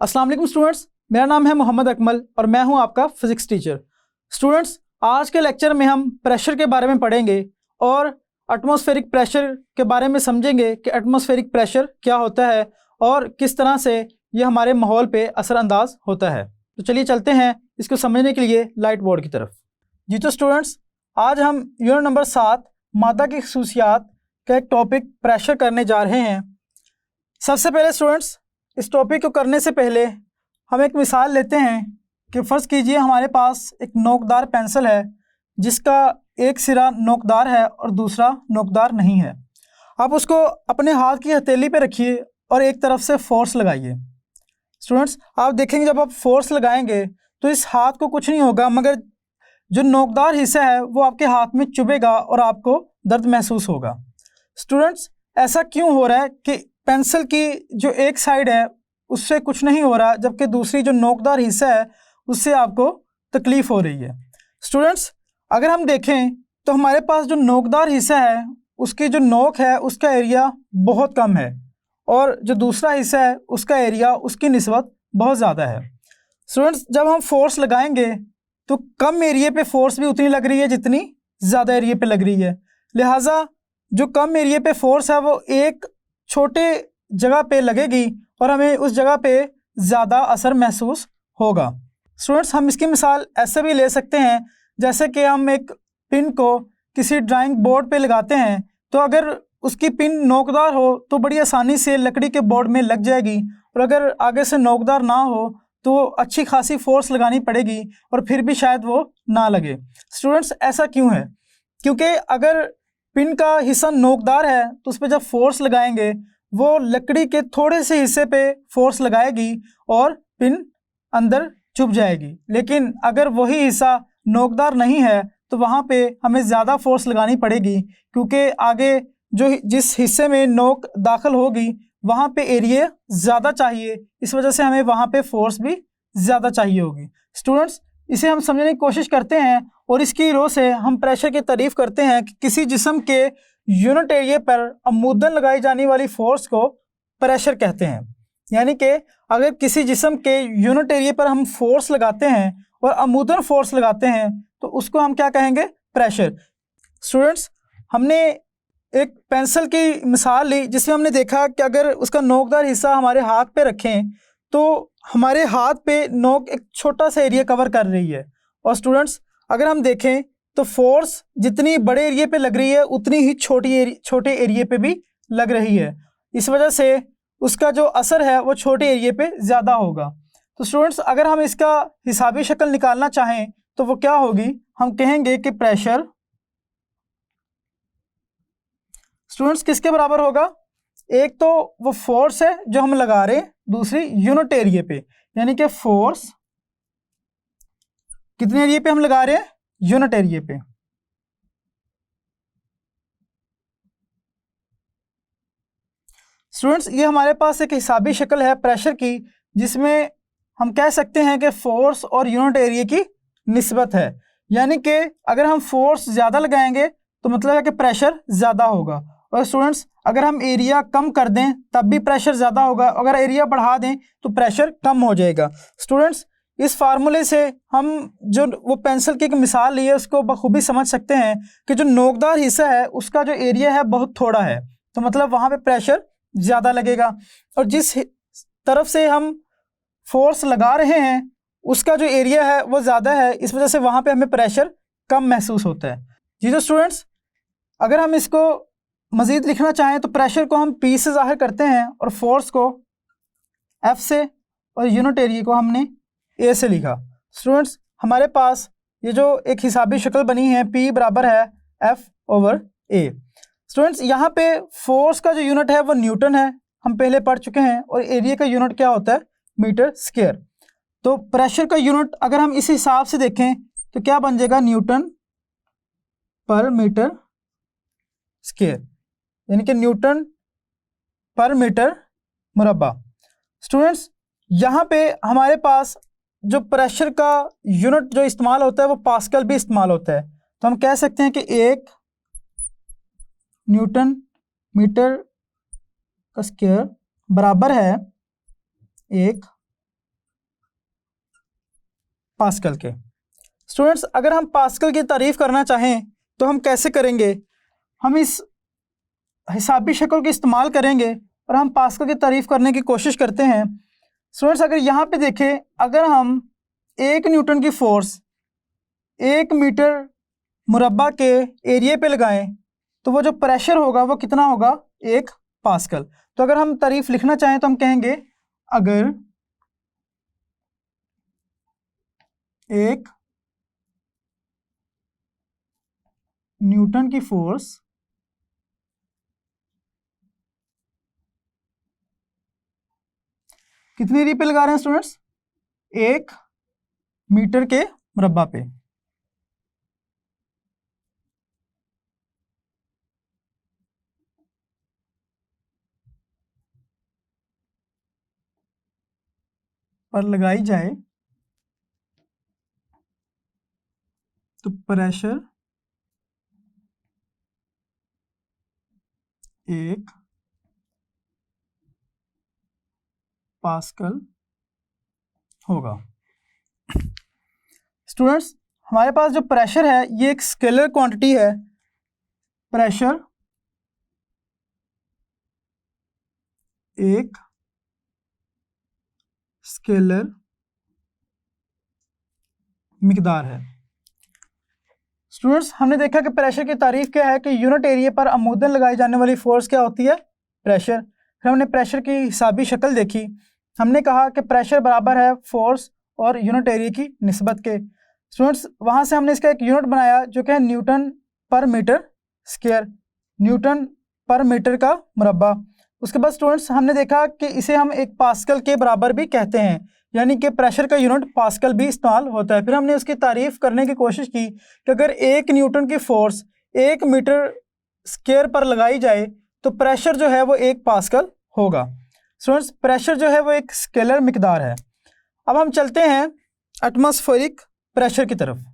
अस्सलाम वालेकुम स्टूडेंट्स, मेरा नाम है मोहम्मद अकमल और मैं हूं आपका फिजिक्स टीचर। स्टूडेंट्स, आज के लेक्चर में हम प्रेशर के बारे में पढ़ेंगे और एटमॉस्फेरिक प्रेशर के बारे में समझेंगे कि एटमॉस्फेरिक प्रेशर क्या होता है और किस तरह से ये हमारे माहौल पे असरअंदाज होता है। तो चलिए चलते हैं इसको समझने के लिए लाइट बोर्ड की तरफ। जी तो स्टूडेंट्स, आज हम यूनिट नंबर 7 मादा की खसूसियात का एक टॉपिक प्रेशर करने जा रहे हैं। सबसे पहले स्टूडेंट्स, इस टॉपिक को करने से पहले हम एक मिसाल लेते हैं कि फ़र्ज़ कीजिए हमारे पास एक नोकदार पेंसिल है जिसका एक सिरा नोकदार है और दूसरा नोकदार नहीं है। आप उसको अपने हाथ की हथेली पे रखिए और एक तरफ से फोर्स लगाइए। स्टूडेंट्स, आप देखेंगे जब आप फोर्स लगाएंगे तो इस हाथ को कुछ नहीं होगा, मगर जो नोकदार हिस्सा है वो आपके हाथ में चुभेगा और आपको दर्द महसूस होगा। स्टूडेंट्स, ऐसा क्यों हो रहा है कि पेंसिल की जो एक साइड है उससे कुछ नहीं हो रहा जबकि दूसरी जो नोकदार हिस्सा है उससे आपको तकलीफ़ हो रही है। स्टूडेंट्स, अगर हम देखें तो हमारे पास जो नोकदार हिस्सा है उसकी जो नोक है उसका एरिया बहुत कम है और जो दूसरा हिस्सा है उसका एरिया उसकी निस्बत बहुत ज़्यादा है। स्टूडेंट्स, जब हम फोर्स लगाएंगे तो कम एरिया पे फोर्स भी उतनी लग रही है जितनी ज़्यादा एरिया पे लग रही है। लिहाजा जो कम एरिया पे फोर्स है वो एक छोटे जगह पे लगेगी और हमें उस जगह पे ज़्यादा असर महसूस होगा। स्टूडेंट्स, हम इसकी मिसाल ऐसे भी ले सकते हैं जैसे कि हम एक पिन को किसी ड्राइंग बोर्ड पे लगाते हैं तो अगर उसकी पिन नोकदार हो तो बड़ी आसानी से लकड़ी के बोर्ड में लग जाएगी और अगर आगे से नोकदार ना हो तो अच्छी खासी फोर्स लगानी पड़ेगी और फिर भी शायद वो ना लगे। स्टूडेंट्स, ऐसा क्यों है? क्योंकि अगर पिन का हिस्सा नोकदार है तो उस पर जब फोर्स लगाएंगे वो लकड़ी के थोड़े से हिस्से पे फोर्स लगाएगी और पिन अंदर चुभ जाएगी। लेकिन अगर वही हिस्सा नोकदार नहीं है तो वहाँ पे हमें ज़्यादा फोर्स लगानी पड़ेगी क्योंकि आगे जो जिस हिस्से में नोक दाखिल होगी वहाँ पे एरिया ज़्यादा चाहिए, इस वजह से हमें वहाँ पे फोर्स भी ज़्यादा चाहिए होगी। स्टूडेंट्स, इसे हम समझने की कोशिश करते हैं और इसकी रो से हम प्रेशर की तारीफ़ करते हैं कि किसी जिस्म के यूनिट एरिया पर अमूदन लगाई जाने वाली फोर्स को प्रेशर कहते हैं। यानी कि अगर किसी जिस्म के यूनिट एरिया पर हम फोर्स लगाते हैं और अमूदन फोर्स लगाते हैं तो उसको हम क्या कहेंगे? प्रेशर। स्टूडेंट्स, हमने एक पेंसिल की मिसाल ली जिसमें हमने देखा कि अगर उसका नोकदार हिस्सा हमारे हाथ पे रखें तो हमारे हाथ पे नोक एक छोटा सा एरिया कवर कर रही है और स्टूडेंट्स, अगर हम देखें तो फोर्स जितनी बड़े एरिया पे लग रही है उतनी ही छोटे एरिया पे भी लग रही है। इस वजह से उसका जो असर है वो छोटे एरिया पे ज़्यादा होगा। तो स्टूडेंट्स, अगर हम इसका हिसाबी शक्ल निकालना चाहें तो वो क्या होगी? हम कहेंगे कि प्रेशर स्टूडेंट्स किसके बराबर होगा? एक तो वो फोर्स है जो हम लगा रहे हैं, दूसरी यूनिट एरिया पे, यानी कि फोर्स कितने एरिया पे हम लगा रहे हैं? यूनिट एरिया पे। स्टूडेंट्स, ये हमारे पास एक हिसाबी शक्ल है प्रेशर की जिसमें हम कह सकते हैं कि फोर्स और यूनिट एरिया की निस्बत है। यानी कि अगर हम फोर्स ज़्यादा लगाएंगे तो मतलब है कि प्रेशर ज़्यादा होगा और स्टूडेंट्स, अगर हम एरिया कम कर दें तब भी प्रेशर ज़्यादा होगा, अगर एरिया बढ़ा दें तो प्रेशर कम हो जाएगा। स्टूडेंट्स, इस फार्मूले से हम जो वो पेंसिल की एक मिसाल ली है उसको बखूबी समझ सकते हैं कि जो नोकदार हिस्सा है उसका जो एरिया है बहुत थोड़ा है तो मतलब वहाँ पे प्रेशर ज़्यादा लगेगा और जिस तरफ से हम फोर्स लगा रहे हैं उसका जो एरिया है वो ज़्यादा है, इस वजह से वहाँ पे हमें प्रेशर कम महसूस होता है। जी तो स्टूडेंट्स, अगर हम इसको मज़ीद लिखना चाहें तो प्रेशर को हम P से ज़ाहिर करते हैं और फोर्स को F से और यूनिट एरिया को हमने A से लिखा। स्टूडेंट्स, हमारे पास ये जो एक हिसाबी शक्ल बनी है P बराबर है F/A। स्टूडेंट्स, यहाँ पे फोर्स का जो यूनिट है वो न्यूटन है, हम पहले पढ़ चुके हैं, और एरिया का यूनिट क्या होता है? Metre square. तो प्रेशर का यूनिट अगर हम इस हिसाब से देखें तो क्या बन जाएगा? न्यूटन पर मीटर स्क्वायर, यानी कि न्यूटन पर मीटर मुरब्बा। स्टूडेंट्स, यहाँ पे हमारे पास जो प्रेशर का यूनिट जो इस्तेमाल होता है वो पास्कल भी इस्तेमाल होता है, तो हम कह सकते हैं कि 1 न्यूटन मीटर का स्क्वायर बराबर है 1 पास्कल के। स्टूडेंट्स, अगर हम पास्कल की तारीफ़ करना चाहें तो हम कैसे करेंगे? हम इस हिसाबी शक्ल का इस्तेमाल करेंगे और हम पास्कल की तारीफ़ करने की कोशिश करते हैं। स्टूडेंट्स, अगर यहाँ पे देखें, अगर हम 1 न्यूटन की फोर्स 1 मीटर मुरब्बा के एरिया पे लगाएं तो वो जो प्रेशर होगा वो कितना होगा? 1 पास्कल। तो अगर हम तारीफ़ लिखना चाहें तो हम कहेंगे अगर 1 न्यूटन की फोर्स कितने एरिया पे लगा रहे हैं स्टूडेंट्स? 1 मीटर के मुरब्बा पे। पर लगाई जाए तो प्रेशर 1 पास्कल होगा। स्टूडेंट्स, हमारे पास जो प्रेशर है ये एक स्केलर क्वांटिटी है। प्रेशर एक स्केलर मिकदार है। स्टूडेंट्स, हमने देखा कि प्रेशर की तारीफ क्या है कि यूनिट एरिया पर आमूदन लगाई जाने वाली फोर्स क्या होती है? प्रेशर। फिर हमने प्रेशर की हिसाबी शक्ल देखी। हमने कहा कि प्रेशर बराबर है फोर्स और यूनिट एरिया की निस्बत के। स्टूडेंट्स, वहाँ से हमने इसका एक यूनिट बनाया जो कि है न्यूटन पर मीटर स्क्वायर, न्यूटन पर मीटर का मुरब्बा। उसके बाद स्टूडेंट्स, हमने देखा कि इसे हम एक पास्कल के बराबर भी कहते हैं, यानी कि प्रेशर का यूनिट पास्कल भी इस्तेमाल होता है। फिर हमने उसकी तारीफ करने की कोशिश की कि अगर 1 न्यूटन की फोर्स 1 मीटर स्क्वायर पर लगाई जाए तो प्रेशर जो है वो 1 पास्कल होगा। स्टूडेंट्स, प्रेशर जो है वो एक स्केलर मिकदार है। अब हम चलते हैं एटमॉस्फेरिक प्रेशर की तरफ।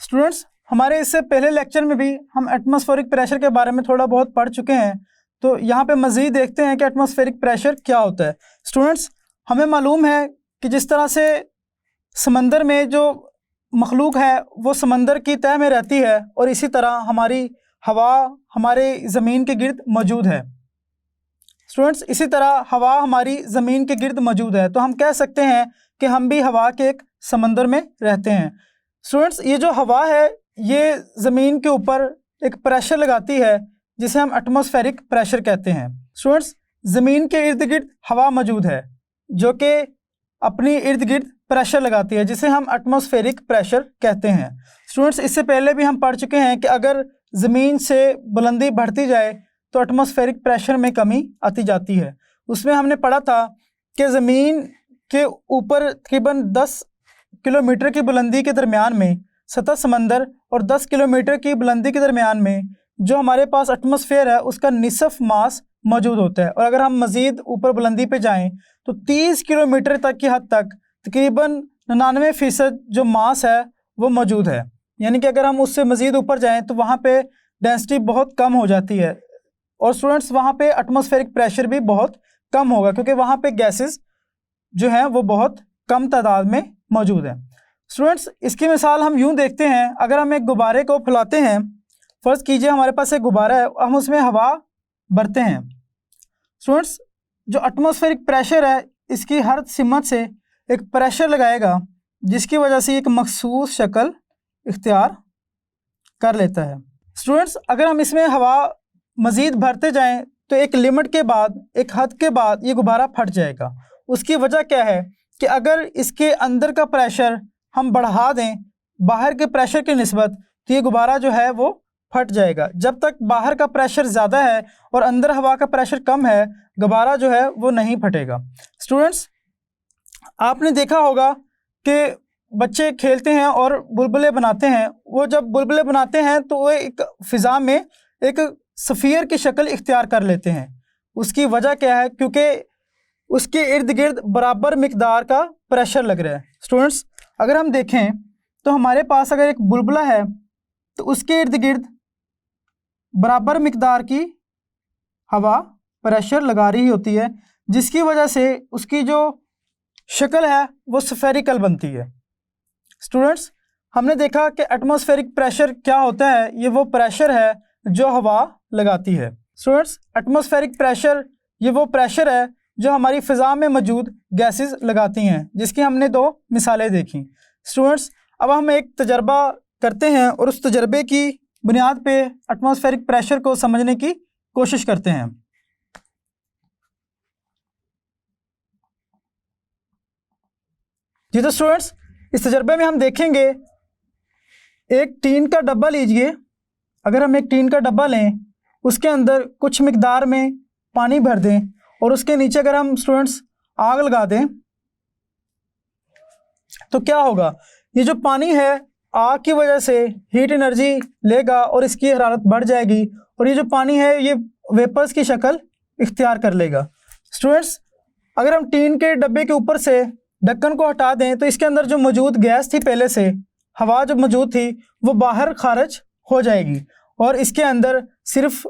स्टूडेंट्स, हमारे इससे पहले लेक्चर में भी हम एटमॉस्फेरिक प्रेशर के बारे में थोड़ा बहुत पढ़ चुके हैं, तो यहाँ पे मज़ीद देखते हैं कि एटमॉस्फेरिक प्रेशर क्या होता है। स्टूडेंट्स, हमें मालूम है कि जिस तरह से समंदर में जो मखलूक है वो समंदर की तह में रहती है और इसी तरह हमारी हवा हमारे ज़मीन के गिर्द मौजूद है। स्टूडेंट्स, इसी तरह हवा हमारी ज़मीन के गिर्द मौजूद है, तो हम कह सकते हैं कि हम भी हवा के एक समंदर में रहते हैं। स्टूडेंट्स, ये जो हवा है ये ज़मीन के ऊपर एक प्रेशर लगाती है जिसे हम एटमॉस्फेरिक प्रेशर कहते हैं। स्टूडेंट्स, ज़मीन के इर्द गिर्द हवा मौजूद है जो कि अपनी इर्द गिर्द प्रेशर लगाती है जिसे हम एटमॉस्फेरिक प्रेशर कहते हैं। स्टूडेंट्स, इससे पहले भी हम पढ़ चुके हैं कि अगर ज़मीन से बुलंदी बढ़ती जाए तो एटमॉस्फेरिक प्रेशर में कमी आती जाती है। उसमें हमने पढ़ा था कि ज़मीन के ऊपर तकरीबन 10 किलोमीटर की बुलंदी के दरमियान में सतह समंदर और 10 किलोमीटर की बुलंदी के दरमियान में जो हमारे पास एटमॉस्फेयर है उसका निसफ मास मौजूद होता है, और अगर हम मज़ीद ऊपर बुलंदी पे जाएं तो 30 किलोमीटर तक की हद तक तकरीबन 99% जो मास है वो मौजूद है। यानी कि अगर हम उससे मज़ीद ऊपर जाएं तो वहाँ पे डेंसिटी बहुत कम हो जाती है, और स्टूडेंट्स वहाँ पे एटमॉस्फेरिक प्रेशर भी बहुत कम होगा क्योंकि वहाँ पे गैसेस जो हैं वो बहुत कम तादाद में मौजूद है। स्टूडेंट्स, इसकी मिसाल हम यूँ देखते हैं, अगर हम एक गुब्बारे को फैलाते हैं, फ़र्ज़ कीजिए हमारे पास एक गुब्बारा है, हम उसमें हवा भरते हैं। स्टूडेंट्स, जो एटमॉस्फेरिक प्रेशर है इसकी हर सिमत से एक प्रेशर लगाएगा जिसकी वजह से एक मखसूस शक्ल इख्तियार कर लेता है। स्टूडेंट्स, अगर हम इसमें हवा मज़ीद भरते जाएं तो एक लिमिट के बाद, एक हद के बाद ये गुब्बारा फट जाएगा। उसकी वजह क्या है कि अगर इसके अंदर का प्रेशर हम बढ़ा दें बाहर के प्रेशर की निस्बत तो ये गुब्बारा जो है वो फट जाएगा। जब तक बाहर का प्रेशर ज़्यादा है और अंदर हवा का प्रेशर कम है, गुब्बारा जो है वो नहीं फटेगा। स्टूडेंट्स, आपने देखा होगा कि बच्चे खेलते हैं और बुलबुले बनाते हैं। वो जब बुलबुले बनाते हैं तो वो एक फ़िज़ा में एक सफ़ीर की शक्ल इख्तियार कर लेते हैं। उसकी वजह क्या है? क्योंकि उसके इर्द गिर्द बराबर मिकदार का प्रेशर लग रहा है। स्टूडेंट्स, अगर हम देखें तो हमारे पास अगर एक बुलबुला है तो उसके इर्द गिर्द बराबर मिकदार की हवा प्रेशर लगा रही होती है, जिसकी वजह से उसकी जो शक्ल है वो स्फेरिकल बनती है। स्टूडेंट्स, हमने देखा कि एटमॉस्फेरिक प्रेशर क्या होता है। ये वो प्रेशर है जो हवा लगाती है। स्टूडेंट्स, एटमॉस्फेरिक प्रेशर ये वो प्रेशर है जो हमारी फ़िज़ा में मौजूद गैसेस लगाती हैं, जिसकी हमने 2 मिसालें देखी। स्टूडेंट्स, अब हम एक तजर्बा करते हैं और उस तजर्बे की बुनियाद पे एटमॉस्फेरिक प्रेशर को समझने की कोशिश करते हैं। जी तो स्टूडेंट्स, इस तजर्बे में हम देखेंगे, एक टीन का डब्बा लीजिए। अगर हम एक टीन का डब्बा लें, उसके अंदर कुछ मिकदार में पानी भर दें और उसके नीचे अगर हम स्टूडेंट्स आग लगा दें तो क्या होगा? ये जो पानी है आग की वजह से हीट एनर्जी लेगा और इसकी हरारत बढ़ जाएगी और ये जो पानी है ये वेपर्स की शक्ल इख्तियार कर लेगा। स्टूडेंट्स, अगर हम टीन के डब्बे के ऊपर से ढक्कन को हटा दें तो इसके अंदर जो मौजूद गैस थी, पहले से हवा जो मौजूद थी, वो बाहर खारिज हो जाएगी और इसके अंदर सिर्फ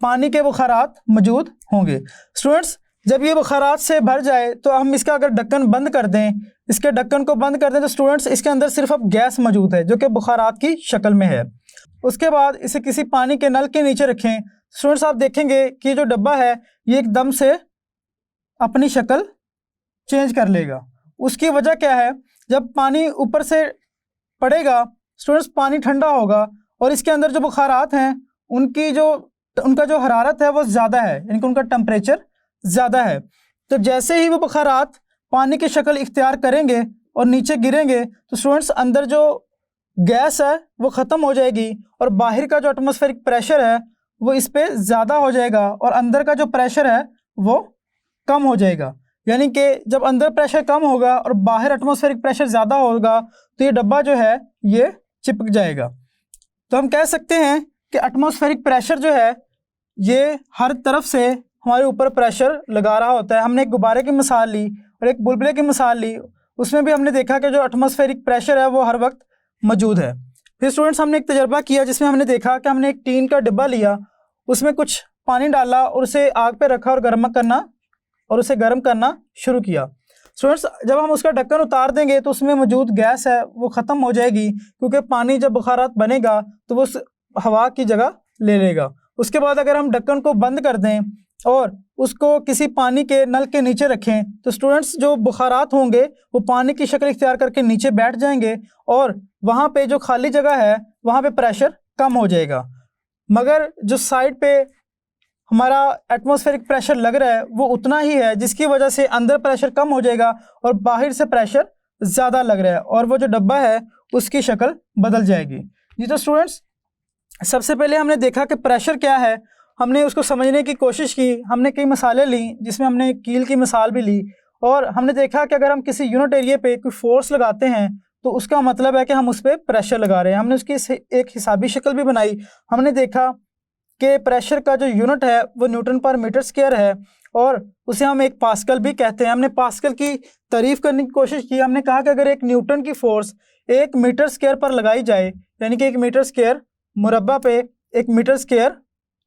पानी के बुखारात मौजूद होंगे। स्टूडेंट्स, जब ये बुखारात से भर जाए तो हम इसका अगर ढक्कन बंद कर दें, इसके ढक्कन को बंद कर दें तो स्टूडेंट्स इसके अंदर सिर्फ अब गैस मौजूद है जो कि बुखारात की शक्ल में है। उसके बाद इसे किसी पानी के नल के नीचे रखें। स्टूडेंट्स, आप देखेंगे कि जो डब्बा है ये एकदम से अपनी शक्ल चेंज कर लेगा। उसकी वजह क्या है? जब पानी ऊपर से पड़ेगा स्टूडेंट्स, पानी ठंडा होगा और इसके अंदर जो बुखारात हैं उनका जो हरारत है वो ज़्यादा है, यानी कि उनका टेम्परेचर ज़्यादा है। तो जैसे ही वो बुखारात पानी की शक्ल इख्तियार करेंगे और नीचे गिरेंगे तो स्टूडेंट्स अंदर जो गैस है वो ख़त्म हो जाएगी और बाहर का जो एटमॉस्फेरिक प्रेशर है वो इस पर ज़्यादा हो जाएगा और अंदर का जो प्रेशर है वो कम हो जाएगा। यानी कि जब अंदर प्रेशर कम होगा और बाहर एटमॉस्फेरिक प्रेशर ज़्यादा होगा तो ये डब्बा जो है ये चिपक जाएगा। तो हम कह सकते हैं कि एटमॉस्फेरिक प्रेशर जो है ये हर तरफ से हमारे ऊपर प्रेशर लगा रहा होता है। हमने एक गुब्बारे की मिसाल ली और एक बुलबुले की मिसाल ली, उसमें भी हमने देखा कि जो एटमॉस्फेरिक प्रेशर है वो हर वक्त मौजूद है। फिर स्टूडेंट्स, हमने एक तजर्बा किया जिसमें हमने देखा कि हमने एक टीन का डिब्बा लिया, उसमें कुछ पानी डाला और उसे आग पे रखा और उसे गर्म करना शुरू किया। स्टूडेंट्स, जब हम उसका ढक्कन उतार देंगे तो उसमें मौजूद गैस है वो ख़त्म हो जाएगी, क्योंकि पानी जब बुखारात बनेगा तो वो हवा की जगह ले लेगा। उसके बाद अगर हम ढक्कन को बंद कर दें और उसको किसी पानी के नल के नीचे रखें तो स्टूडेंट्स जो बुखारात होंगे वो पानी की शक्ल इख्तियार करके नीचे बैठ जाएंगे और वहाँ पे जो खाली जगह है वहाँ पे प्रेशर कम हो जाएगा। मगर जो साइड पे हमारा एटमॉस्फेरिक प्रेशर लग रहा है वो उतना ही है, जिसकी वजह से अंदर प्रेशर कम हो जाएगा और बाहर से प्रेशर ज़्यादा लग रहा है और वो जो डब्बा है उसकी शक्ल बदल जाएगी। जी तो स्टूडेंट्स, सबसे पहले हमने देखा कि प्रेशर क्या है, हमने उसको समझने की कोशिश की। हमने कई मिसालें ली जिसमें हमने कील की मिसाल भी ली और हमने देखा कि अगर हम किसी यूनिट एरिया पे कोई फोर्स लगाते हैं तो उसका मतलब है कि हम उस पर प्रेशर लगा रहे हैं। हमने उसकी एक हिसाबी शक्ल भी बनाई। हमने देखा कि प्रेशर का जो यूनिट है वो न्यूटन पर मीटर स्क्वायर है और उसे हम एक पास्कल भी कहते हैं। हमने पास्कल की तारीफ़ करने की कोशिश की। हमने कहा कि अगर एक न्यूटन की फोर्स 1 मीटर स्क्वायर पर लगाई जाए, यानी कि 1 मीटर स्क्वायर मुरब्बा पे 1 मीटर स्क्वायर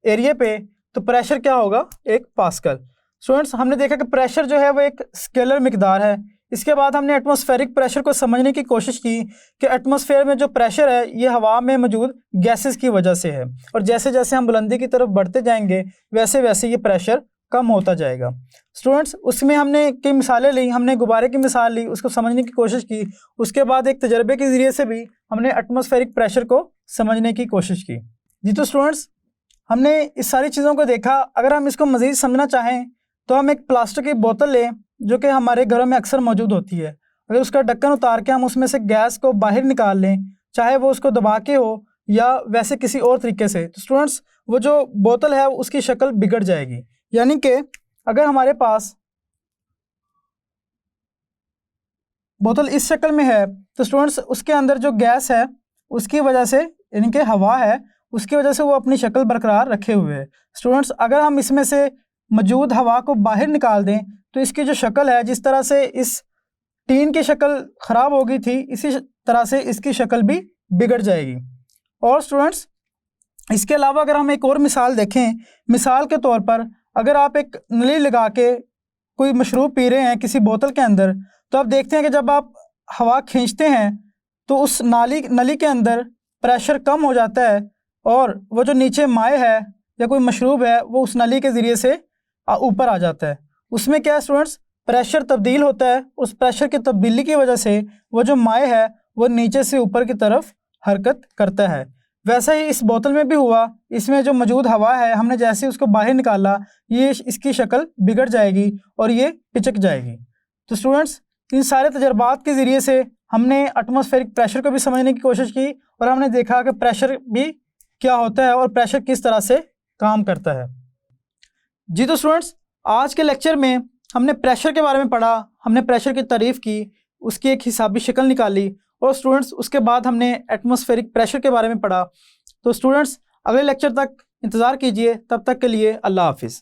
एरिया पे, तो प्रेशर क्या होगा? 1 पास्कल। स्टूडेंट्स, हमने देखा कि प्रेशर जो है वो एक स्केलर मिकदार है। इसके बाद हमने एटमॉस्फेरिक प्रेशर को समझने की कोशिश की कि एटमॉस्फेयर में जो प्रेशर है ये हवा में मौजूद गैसेस की वजह से है और जैसे जैसे हम बुलंदी की तरफ बढ़ते जाएंगे वैसे वैसे ये प्रेशर कम होता जाएगा। स्टूडेंट्स, उसमें हमने कई मिसालें ली। हमने गुब्बारे की मिसाल ली, उसको समझने की कोशिश की। उसके बाद एक तजर्बे के ज़रिए से भी हमने एटमॉस्फेरिक प्रेशर को समझने की कोशिश की। जी तो स्टूडेंट्स, हमने इस सारी चीज़ों को देखा। अगर हम इसको मज़ीद समझना चाहें तो हम एक प्लास्टिक की बोतल लें जो कि हमारे घरों में अक्सर मौजूद होती है। अगर उसका ढक्कन उतार के हम उसमें से गैस को बाहर निकाल लें, चाहे वो उसको दबा के हो या वैसे किसी और तरीके से, तो स्टूडेंट्स वो जो बोतल है उसकी शक्ल बिगड़ जाएगी। यानी कि अगर हमारे पास बोतल इस शक्ल में है तो स्टूडेंट्स उसके अंदर जो गैस है उसकी वजह से, यानी कि हवा है, उसकी वजह से वो अपनी शक्ल बरकरार रखे हुए है। स्टूडेंट्स, अगर हम इसमें से मौजूद हवा को बाहर निकाल दें तो इसकी जो शक्ल है, जिस तरह से इस टीन की शक्ल ख़राब हो गई थी, इसी तरह से इसकी शक्ल भी बिगड़ जाएगी। और स्टूडेंट्स, इसके अलावा अगर हम एक और मिसाल देखें, मिसाल के तौर पर अगर आप एक नली लगा के कोई मशरूब पी रहे हैं किसी बोतल के अंदर, तो आप देखते हैं कि जब आप हवा खींचते हैं तो उस नली के अंदर प्रेशर कम हो जाता है और वो जो नीचे माए है या कोई मशरूब है वो उस नली के ज़रिए से ऊपर आ जाता है। उसमें क्या है स्टूडेंट्स, प्रेशर तब्दील होता है, उस प्रेशर की तब्दीली की वजह से वो जो माए है वो नीचे से ऊपर की तरफ हरकत करता है। वैसा ही इस बोतल में भी हुआ, इसमें जो मौजूद हवा है हमने जैसे उसको बाहर निकाला, ये इसकी शक्ल बिगड़ जाएगी और ये पिचक जाएगी। तो स्टूडेंट्स, इन सारे तजर्बात के ज़रिए से हमने एटमॉस्फेरिक प्रेशर को भी समझने की कोशिश की और हमने देखा कि प्रेशर भी क्या होता है और प्रेशर किस तरह से काम करता है। जी तो स्टूडेंट्स, आज के लेक्चर में हमने प्रेशर के बारे में पढ़ा, हमने प्रेशर की तारीफ़ की, उसकी एक हिसाबी शक्ल निकाली और स्टूडेंट्स उसके बाद हमने एटमॉस्फेरिक प्रेशर के बारे में पढ़ा। तो स्टूडेंट्स, अगले लेक्चर तक इंतज़ार कीजिए, तब तक के लिए अल्लाह हाफिज़।